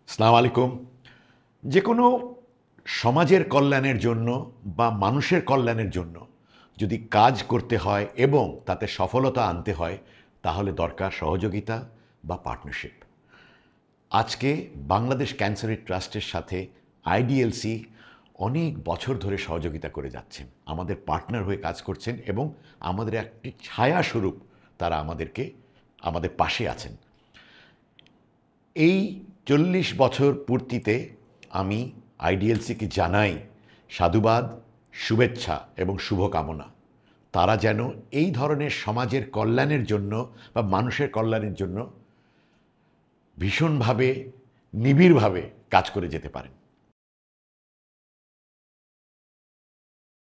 আসসালামু আলাইকুম। যে কোনো সমাজের কল্যাণের জন্য বা মানুষের কল্যাণের জন্য যদি কাজ করতে হয় এবং তাতে সফলতা আনতে হয়, তাহলে দরকার সহযোগিতা বা পার্টনারশিপ। আজকে বাংলাদেশ ক্যান্সার ট্রাস্টের সাথে আইডিএলসি অনেক বছর ধরে সহযোগিতা করে যাচ্ছেন, আমাদের পার্টনার হয়ে কাজ করছেন এবং আমাদের একটি ছায়াস্বরূপ তারা আমাদের পাশে আছেন। এই ৪০ বছর পূর্তিতে আমি আইডিএলসিকে জানাই সাধুবাদ, শুভেচ্ছা এবং শুভকামনা। তারা যেন এই ধরনের সমাজের কল্যাণের জন্য বা মানুষের কল্যাণের জন্য ভীষণভাবে নিবিড়ভাবে কাজ করে যেতে পারেন।